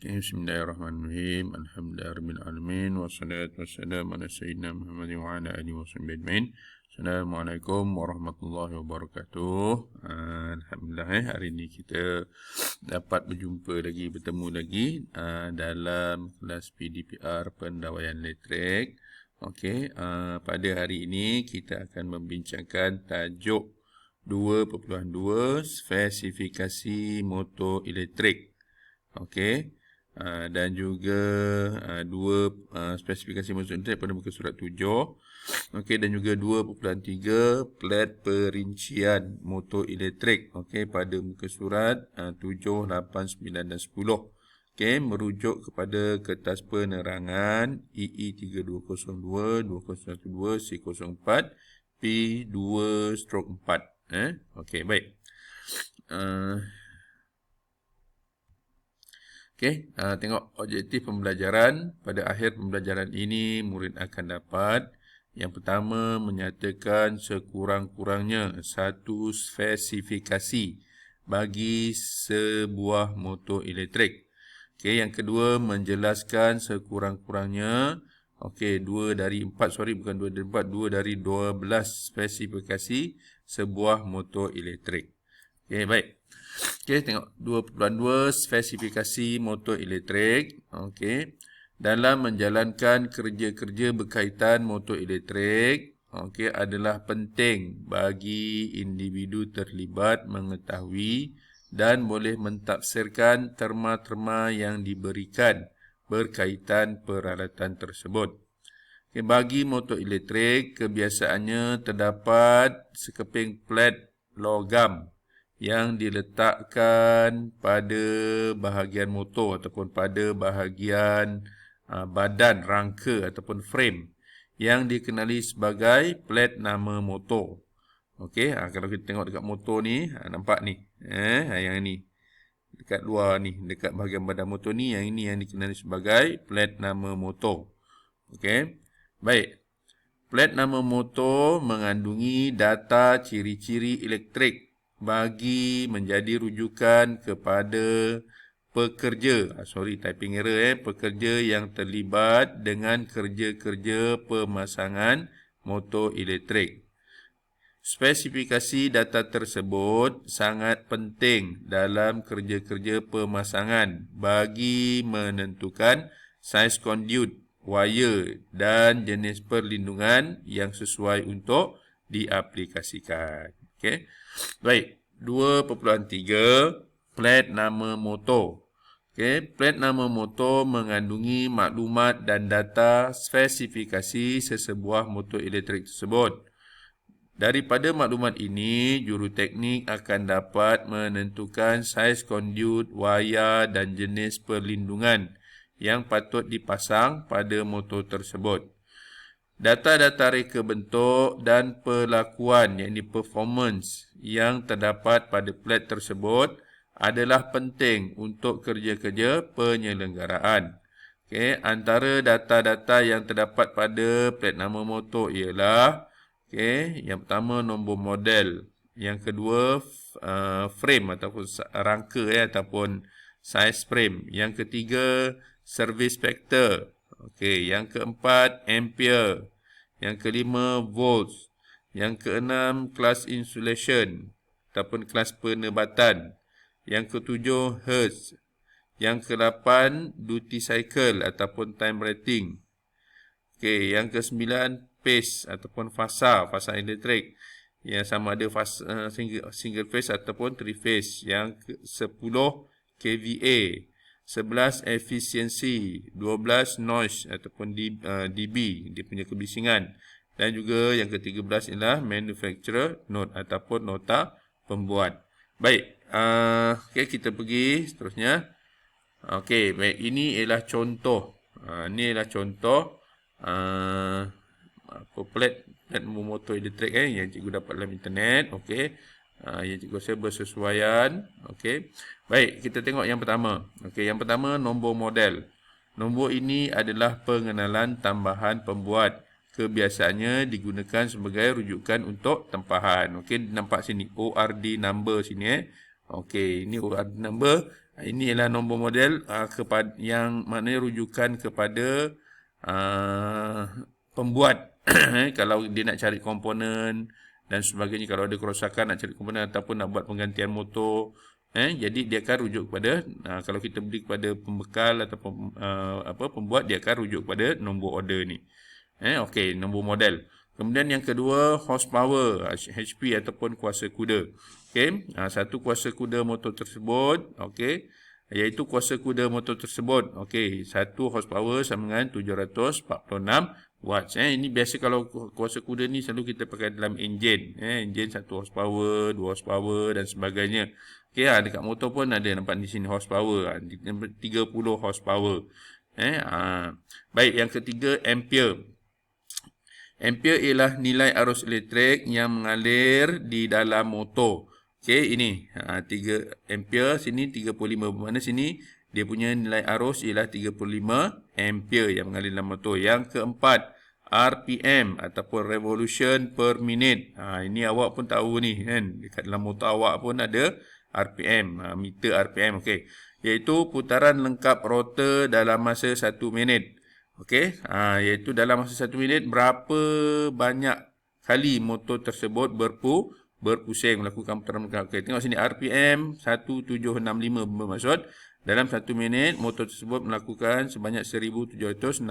Bismillahirrahmanirrahim. Alhamdulillahirabbil alamin wassalatu wassalamu ala sayyidina Muhammad wa ala alihi washabbihi ajmain. Assalamualaikum warahmatullahi wabarakatuh. Alhamdulillah hari ini kita dapat bertemu lagi dalam kelas PDPR pendawaian elektrik. Okey, pada hari ini kita akan membincangkan tajuk 2.2 spesifikasi motor elektrik. Okey. Dan juga dua spesifikasi motor elektrik pada muka surat 7. Okey, dan juga 2.3 plat perincian motor elektrik. Okey, pada muka surat 7, 8, 9 dan 10. Okey, merujuk kepada kertas penerangan EE3202 2012 C04 P2/4. Okey, baik. Okey, tengok objektif pembelajaran. Pada akhir pembelajaran ini, murid akan dapat yang pertama menyatakan sekurang-kurangnya satu spesifikasi bagi sebuah motor elektrik. Okey, yang kedua menjelaskan sekurang-kurangnya dua dari 12 spesifikasi sebuah motor elektrik. Okey, baik. Okey, tengok 2.2 spesifikasi motor elektrik. Okey, dalam menjalankan kerja-kerja berkaitan motor elektrik, adalah penting bagi individu terlibat mengetahui dan boleh mentafsirkan terma-terma yang diberikan berkaitan peralatan tersebut. Okey, bagi motor elektrik, kebiasaannya terdapat sekeping plat logam yang diletakkan pada bahagian motor ataupun pada bahagian badan rangka ataupun frame yang dikenali sebagai plat nama motor. Okey, kalau kita tengok dekat motor ni, nampak ni. Yang ni. Dekat luar ni, dekat bahagian badan motor ni, yang ini yang dikenali sebagai plat nama motor. Okey. Baik. Plat nama motor mengandungi data ciri-ciri elektrik bagi menjadi rujukan kepada pekerja, typing error, pekerja yang terlibat dengan kerja-kerja pemasangan motor elektrik. Spesifikasi data tersebut sangat penting dalam kerja-kerja pemasangan bagi menentukan saiz conduit, wire dan jenis perlindungan yang sesuai untuk diaplikasikan. Okey. Baik, 2.3 plat nama motor. Okey, plat nama motor mengandungi maklumat dan data spesifikasi sesebuah motor elektrik tersebut. Daripada maklumat ini, juruteknik akan dapat menentukan saiz conduit, wayar dan jenis perlindungan yang patut dipasang pada motor tersebut. Data-data reka bentuk dan perlakuan, yakni performance yang terdapat pada plat tersebut adalah penting untuk kerja-kerja penyelenggaraan. Okey, antara data-data yang terdapat pada plat nama motor ialah yang pertama nombor model, yang kedua frame ataupun rangka ataupun size frame, yang ketiga service factor. Okey, yang keempat ampere, yang kelima volts, yang keenam kelas insulation ataupun kelas penebatan, yang ketujuh hertz, yang kedelapan duty cycle ataupun time rating. Okey, yang kesembilan phase ataupun fasa elektrik, yang sama ada single phase ataupun three phase, yang ke-10 kVA, 11 efisiensi, 12 noise ataupun dB, dia punya kebisingan, dan juga yang ke-13 ialah manufacturer note ataupun nota pembuat. Baik, kita pergi seterusnya. Okey, baik, ini ialah contoh. Ini ialah contoh plat motor elektrik yang cikgu dapat dalam internet. Okey. Yang cikgu rasa bersesuaian. Okey. Baik, kita tengok yang pertama. Okey, yang pertama nombor model. Nombor ini adalah pengenalan tambahan pembuat. Kebiasaannya digunakan sebagai rujukan untuk tempahan. Okey, nampak sini ORD number sini. Okey, ini ORD number Ini ialah nombor model kepada yang maknanya rujukan kepada pembuat. Kalau dia nak cari komponen dan sebagainya, kalau ada kerosakan nak cari komponen ataupun nak buat penggantian motor, jadi dia akan rujuk kepada kalau kita beli kepada pembekal ataupun pembuat, dia akan rujuk kepada nombor order ni. Okey, nombor model. Kemudian yang kedua, horsepower, HP ataupun kuasa kuda. Okey, satu kuasa kuda motor tersebut, okey, iaitu kuasa kuda motor tersebut. Okey, 1 horsepower sama dengan 746 watts. Ini biasa kalau kuasa kuda ni selalu kita pakai dalam enjin. Enjin 1 horsepower, 2 horsepower dan sebagainya. Okey, dekat motor pun ada nampak di sini horsepower. 30 horsepower. Baik, yang ketiga, ampere. Ampere ialah nilai arus elektrik yang mengalir di dalam motor. Okey, ini 3 ampere, sini 35. Bermakna sini dia punya nilai arus ialah 35 ampere yang mengalir dalam motor. Yang keempat, RPM ataupun revolution per minute. Ini awak pun tahu ni kan. Dekat dalam motor awak pun ada RPM, meter RPM. Okey, iaitu putaran lengkap rotor dalam masa 1 minit. Okey, iaitu dalam masa 1 minit berapa banyak kali motor tersebut berpusing melakukan putaran lengkap. Okey, tengok sini RPM 1765 bermaksud dalam 1 minit motor tersebut melakukan sebanyak 1765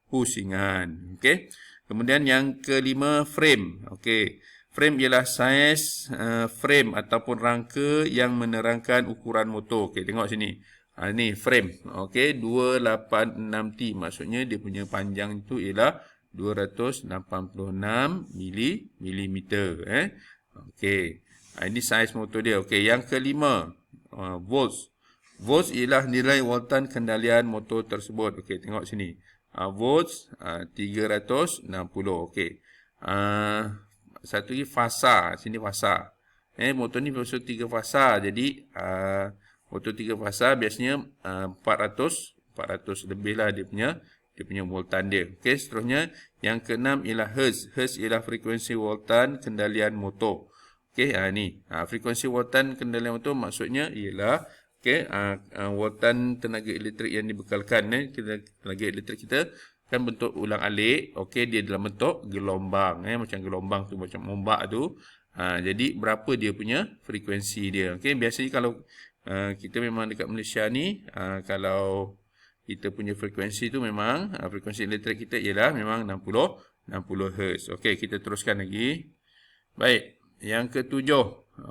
pusingan. Okey. Kemudian yang kelima, frame. Okey. Frame ialah saiz frame ataupun rangka yang menerangkan ukuran motor. Okey, tengok sini. Ini frame. Okey, 286T. Maksudnya dia punya panjang itu ialah 286 milimeter. Okey. Ini saiz motor dia. Okey, yang kelima, volts. Volts ialah nilai voltan kendalian motor tersebut. Okey, tengok sini. Volts 360. Okey. Satu lagi fasa. Sini fasa. Motor ni bermaksud 3 fasa. Jadi motor 3 fasa biasanya 400 lebih lah dia punya voltan dia. Okey, seterusnya yang keenam ialah hertz. Hertz ialah frekuensi voltan kendalian motor. Okey, ni frekuensi voltan kendalian motor maksudnya ialah voltan tenaga elektrik yang dibekalkan. Tenaga elektrik kita kan bentuk ulang-alik. Okey, dia dalam bentuk gelombang. Macam gelombang tu, macam ombak tu. Jadi berapa dia punya frekuensi dia. Okey, biasanya kalau kita memang dekat Malaysia ni, kalau kita punya frekuensi tu memang frekuensi elektrik kita ialah memang 60 Hz. Okey, kita teruskan lagi. Baik, yang ketujuh.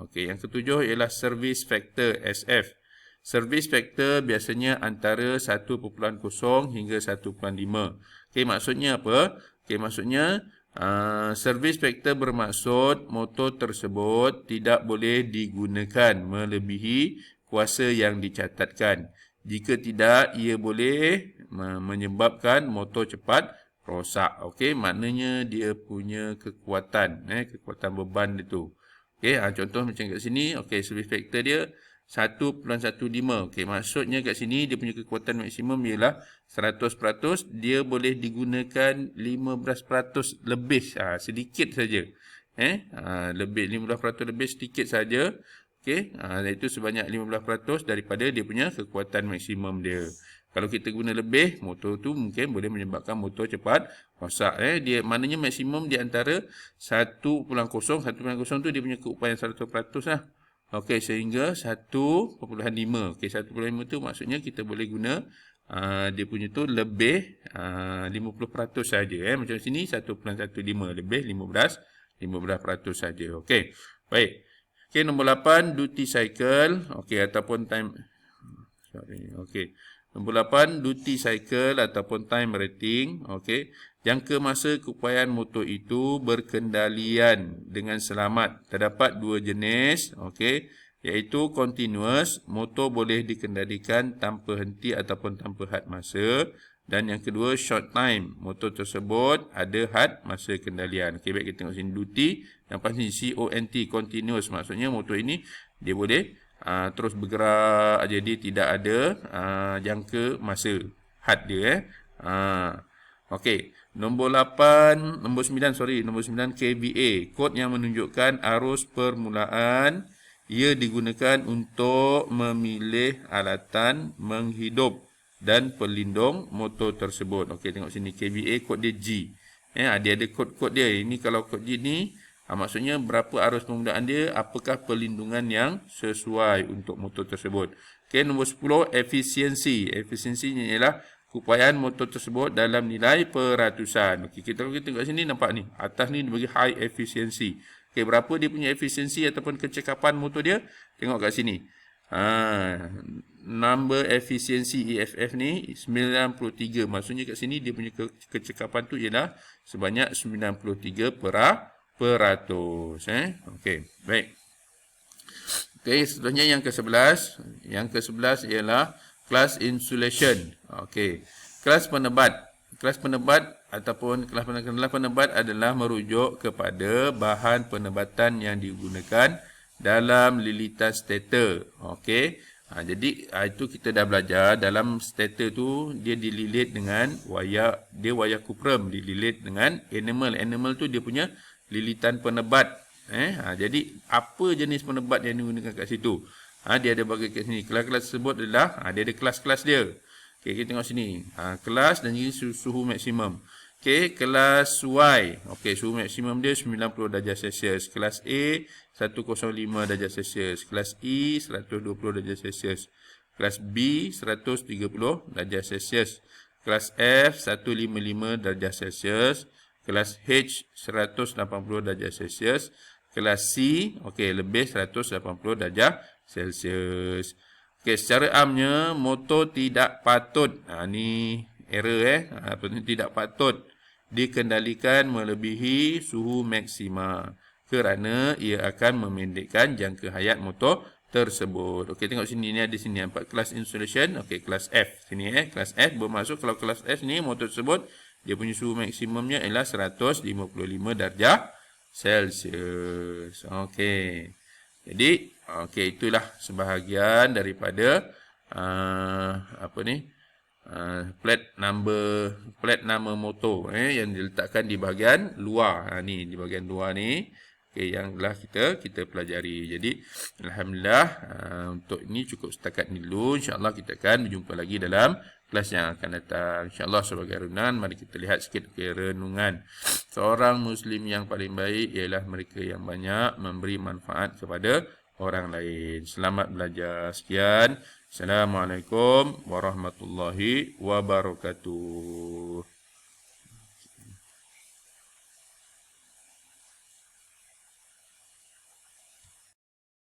Okey, yang ketujuh ialah service factor, SF. Service factor biasanya antara 1.0 hingga 1.5. Okey, maksudnya apa? Okey, maksudnya service factor bermaksud motor tersebut tidak boleh digunakan melebihi kuasa yang dicatatkan. Jika tidak, ia boleh menyebabkan motor cepat rosak. Okey, maknanya dia punya kekuatan, kekuatan beban dia tu. Okey, contoh macam kat sini. Okey, service factor dia 1.15. Okey, maksudnya kat sini dia punya kekuatan maksimum ialah 100%, dia boleh digunakan 15% lebih, sedikit saja. Lebih 15% lebih sedikit saja. Okey, iaitu sebanyak 15% daripada dia punya kekuatan maksimum dia. Kalau kita guna lebih, motor tu mungkin boleh menyebabkan motor cepat rosak. Dia maknanya maksimum di antara 1.0 tu dia punya keupayaan 100% lah. Okey, sehingga 1.5. Okey, 1.5 tu maksudnya kita boleh guna dia punya tu lebih 50% saja. Macam sini 1.15 lebih 15% saja. Okey. Baik. Okey, nombor 8, duty cycle. Okey, ataupun time. Okey. Nombor 8, duty cycle ataupun time rating. Okey. Jangka masa keupayaan motor itu berkendalian dengan selamat. Terdapat 2 jenis, okey, iaitu continuous, motor boleh dikendalikan tanpa henti ataupun tanpa had masa, dan yang kedua short time, motor tersebut ada had masa kendalian. Okey, baik, kita tengok sini duty, yang pasti CONT, continuous, maksudnya motor ini dia boleh terus bergerak aja, dia tidak ada jangka masa had dia. Okey, nombor 9 KVA, kod yang menunjukkan arus permulaan ia digunakan untuk memilih alatan menghidup dan pelindung motor tersebut. Okey, tengok sini KBA kod dia G. Dia ada kod-kod dia. Ini kalau kod G ni maksudnya berapa arus penggunaan dia, apakah perlindungan yang sesuai untuk motor tersebut. Okey, nombor 10 efisiensi. Efisiensinya ialah keupayaan motor tersebut dalam nilai peratusan. Okey, kalau kita tengok sini nampak ni, atas ni bagi high efficiency. Okey, berapa dia punya efisiensi ataupun kecekapan motor dia? Tengok kat sini. Number efisiensi EFF ni 93. Maksudnya kat sini dia punya kecekapan tu ialah sebanyak 93%. Okey, baik. Okey, seterusnya yang ke-11. Yang ke-11 ialah kelas insulation. Okey, kelas penebat. Kelas penebat ataupun kelas penebat adalah merujuk kepada bahan penebatan yang digunakan dalam lilitan stator. Okey. Jadi itu kita dah belajar dalam stator tu dia dililit dengan wayar, dia wayar kuprum dililit dengan enamel. Enamel tu dia punya lilitan penebat. Jadi apa jenis penebat yang digunakan kat situ? Dia ada bagi kat sini. Kelas-kelas tersebut adalah dia ada kelas-kelas dia. Okey, kita tengok sini. Kelas dan juga suhu maksimum. Okey, kelas Y. Okey, suhu maksimum dia 90 darjah Celsius. Kelas A 105 darjah Celsius. Kelas E 120 darjah Celsius. Kelas B 130 darjah Celsius. Kelas F 155 darjah Celsius. Kelas H 180 darjah Celsius. Kelas C lebih 180 darjah Celsius. Okey, secara amnya motor tidak patut, ni error tidak patut dikendalikan melebihi suhu maksima kerana ia akan memendekkan jangka hayat motor tersebut. Okey, tengok sini ni ada sini 4 kelas insulation. Okey, kelas F sini kelas F bermaksud kalau kelas F ni motor tersebut dia punya suhu maksimumnya ialah 155 darjah Celsius. Okey. Jadi, itulah sebahagian daripada plat number motor yang diletakkan di bahagian luar. Ni di bahagian luar ni. Okey, yang telah kita pelajari. Jadi, alhamdulillah untuk ini cukup setakat ni dulu. Insya-Allah kita akan berjumpa lagi dalam kelas yang akan datang. InsyaAllah sebagai renungan, mari kita lihat sikit renungan. Seorang Muslim yang paling baik ialah mereka yang banyak memberi manfaat kepada orang lain. Selamat belajar. Sekian. Assalamualaikum warahmatullahi wabarakatuh.